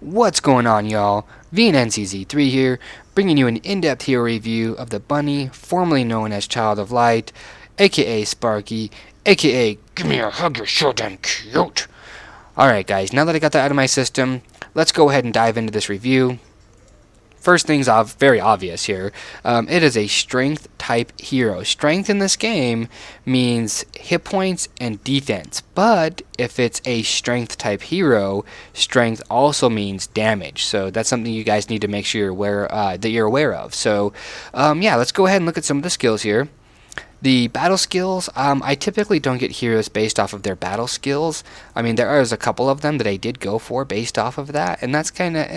What's going on, y'all? VNNCZ3 here, bringing you an in-depth hero review of the bunny, formerly known as Child of Light, aka Sparky, aka Give me a hug, you're so damn cute. Alright guys, now that I got that out of my system, let's go ahead and dive into this review. First thing's very obvious here. It is a strength type hero. Strength in this game means hit points and defense, but if it's a strength type hero, strength also means damage. So that's something you guys need to make sure you're aware of. So yeah, let's go ahead and look at some of the skills here. The battle skills, I typically don't get heroes based off of their battle skills. I mean, there is a couple of them that I did go for based off of that, and that's kind of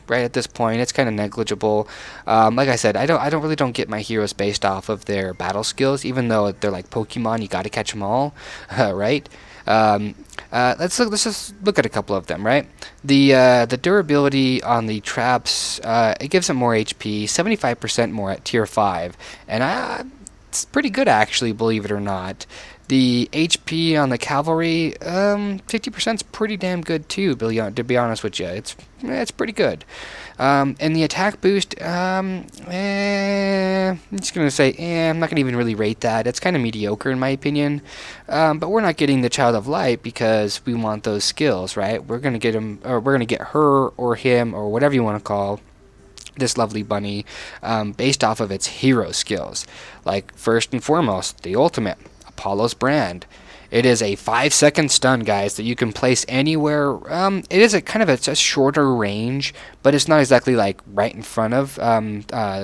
right at this point. It's kind of negligible. Like I said, I don't get my heroes based off of their battle skills, even though they're like Pokemon. You got to catch them all, right? Let's just look at a couple of them, right? The durability on the traps, it gives them more HP, 75% more at tier 5, and it's pretty good actually, believe it or not. The HP on the cavalry, 50% is pretty damn good too. To be honest with you, it's pretty good. And the attack boost, I'm just gonna say, I'm not gonna even really rate that. It's kind of mediocre in my opinion. But we're not getting the Child of Light because we want those skills, right? We're gonna get him, or we're gonna get her or him or whatever you want to call this lovely bunny, based off of its hero skills. Like, first and foremost, the ultimate, Apollo's brand. It is a 5-second stun, guys, that you can place anywhere. It is it's a shorter range, but it's not exactly like right in front of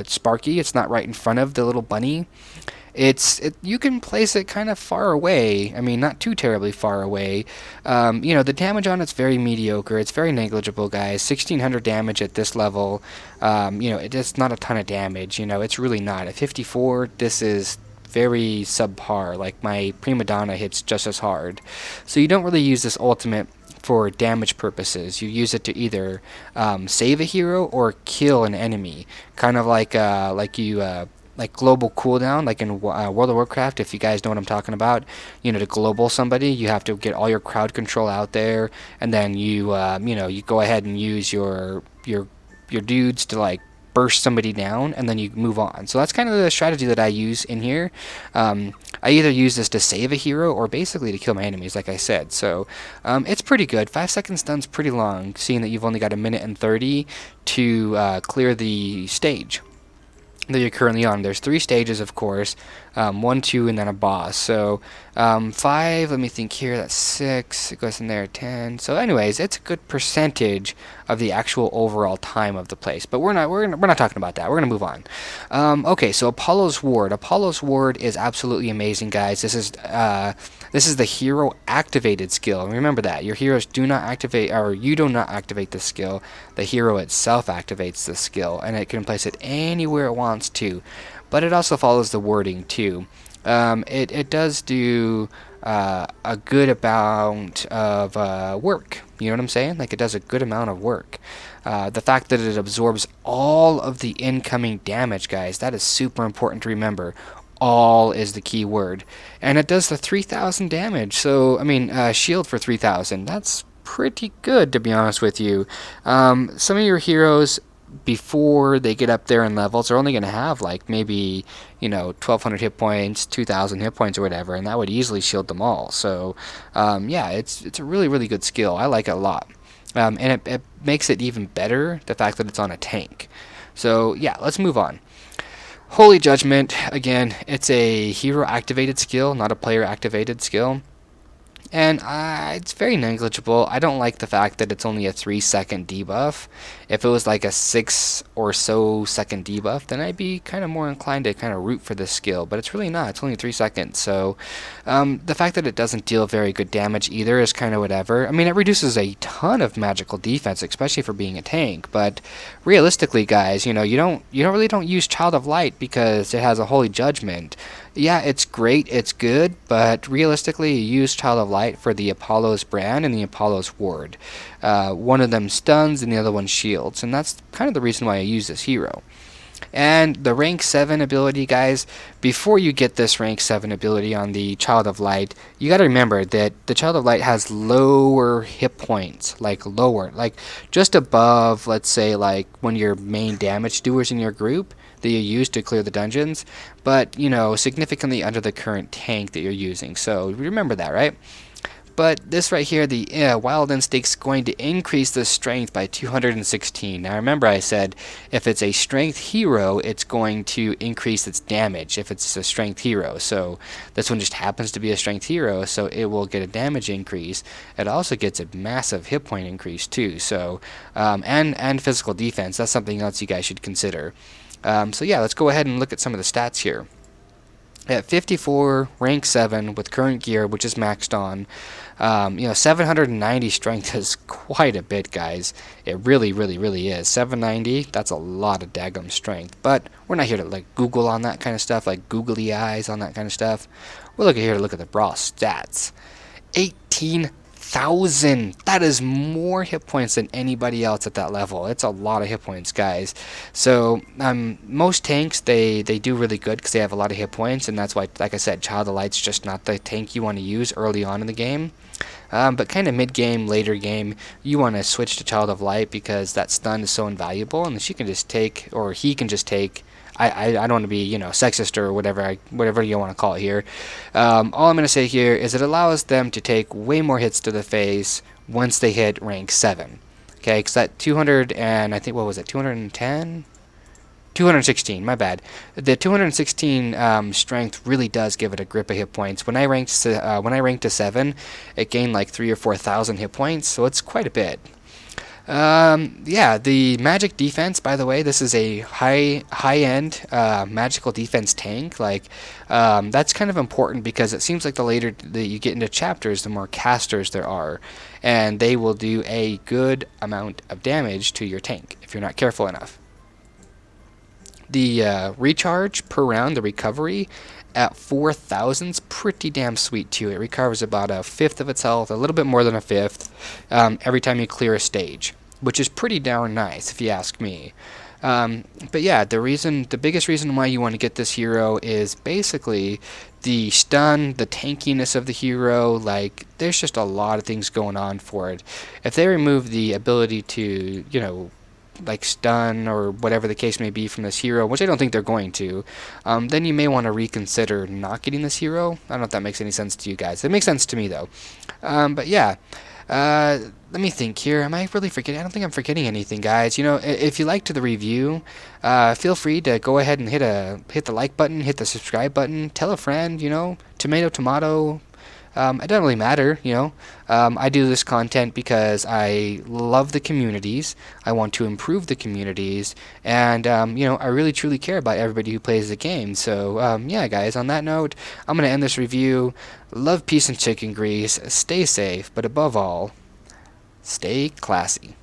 Sparky. It's not right in front of the little bunny. You can place it kind of far away. I mean, not too terribly far away. The damage on it's very mediocre. It's very negligible, guys. 1600 damage at this level. It's not a ton of damage. It's really not. At 54, this is very subpar. Like, my Prima Donna hits just as hard. So you don't really use this ultimate for damage purposes. You use it to either save a hero or kill an enemy. Kind of like global cooldown, like in World of Warcraft, if you guys know what I'm talking about. To global somebody, you have to get all your crowd control out there, and then you go ahead and use your dudes to like burst somebody down, and then you move on. So that's kind of the strategy that I use in here. I either use this to save a hero or basically to kill my enemies, like I said. So it's pretty good. 5-second stun's pretty long, seeing that you've only got 1 minute and 30 to clear the stage that you're currently on. There's 3 stages, of course, 1, 2, and then a boss. So 5, let me think here, that's 6, it goes in there, 10. So anyways, it's a good percentage of the actual overall time of the place. But we're not talking about that. We're gonna move on. Okay, so Apollo's Ward. Apollo's Ward is absolutely amazing, guys. This is the hero activated skill. And remember that your heroes do not activate, or you do not activate the skill. The hero itself activates the skill, and it can place it anywhere it wants to. But it also follows the wording too. It does do a good amount of work. You know what I'm saying? Like, it does a good amount of work. The fact that it absorbs all of the incoming damage, guys, that is super important to remember. All is the key word. And it does the 3,000 damage. So, I mean, shield for 3,000. That's pretty good, to be honest with you. Some of your heroes, before they get up there in levels, are only going to have like maybe 1,200 hit points, 2,000 hit points, or whatever, and that would easily shield them all. So yeah, it's a really, really good skill. I like it a lot. And it makes it even better, the fact that it's on a tank. So yeah, let's move on. Holy Judgment, again, it's a hero activated skill, not a player activated skill. And it's very negligible. I don't like the fact that it's only a 3-second debuff. If it was like a 6 or so second debuff, then I'd be kind of more inclined to kind of root for this skill. But it's really not. It's only 3 seconds. So the fact that it doesn't deal very good damage either is kind of whatever. I mean, it reduces a ton of magical defense, especially for being a tank. But realistically, guys, you really don't use Child of Light because it has a Holy Judgment. Yeah, it's great, it's good, but realistically, you use Child of Light for the Apollo's brand and the Apollo's Ward. One of them stuns and the other one shields, and that's kind of the reason why I use this hero. And the rank 7 ability, guys, before you get this rank 7 ability on the Child of Light, you gotta remember that the Child of Light has lower hit points, like lower, like just above, let's say, like one of your main damage doers in your group that you use to clear the dungeons, but, you know, significantly under the current tank that you're using. So remember that, right? But this right here, the Wild Instinct's going to increase the strength by 216. Now remember I said if it's a strength hero, it's going to increase its damage if it's a strength hero. So this one just happens to be a strength hero, so it will get a damage increase. It also gets a massive hit point increase too. So and physical defense. That's something else you guys should consider. So yeah, let's go ahead and look at some of the stats here. At 54, rank 7 with current gear, which is maxed on, 790 strength is quite a bit, guys. It really, really, really is. 790, that's a lot of daggum strength. But we're not here to like Google on that kind of stuff, like googly eyes on that kind of stuff. We're here to look at the raw stats. 18,000. That is more hit points than anybody else at that level. It's a lot of hit points, guys. So most tanks, they do really good because they have a lot of hit points, and that's why, like I said, Child of Light's just not the tank you want to use early on in the game. But kind of mid-game, later game, you want to switch to Child of Light because that stun is so invaluable, and she can just take, or he can just take. I don't want to be, sexist or whatever you want to call it here. All I'm going to say here is it allows them to take way more hits to the face once they hit rank 7. Okay, because that 200 and I think, what was it, 210? 216, my bad. The 216 strength really does give it a grip of hit points. When I ranked to 7, it gained like 3 or 4,000 hit points, so it's quite a bit. Yeah, the magic defense, by the way, this is a high-end magical defense tank. Like, that's kind of important because it seems like the later that you get into chapters, the more casters there are, and they will do a good amount of damage to your tank if you're not careful enough. The recharge per round, the recovery, at 4,000 is pretty damn sweet too. It recovers about a fifth of its health, a little bit more than a fifth, every time you clear a stage, which is pretty darn nice if you ask me. But yeah, the biggest reason why you want to get this hero is basically the stun, the tankiness of the hero. Like, there's just a lot of things going on for it. If they remove the ability to, like stun or whatever the case may be from this hero, which I don't think they're going to, then you may want to reconsider not getting this hero. I don't know if that makes any sense to you guys. It makes sense to me though. But yeah, let me think here. Am I really forgetting? I don't think I'm forgetting anything, guys. If you liked the review, feel free to go ahead and hit the like button, hit the subscribe button, tell a friend. Tomato. It doesn't really matter, I do this content because I love the communities. I want to improve the communities, and I really truly care about everybody who plays the game. So yeah, guys. On that note, I'm gonna end this review. Love, peace, and chicken grease. Stay safe, but above all, stay classy.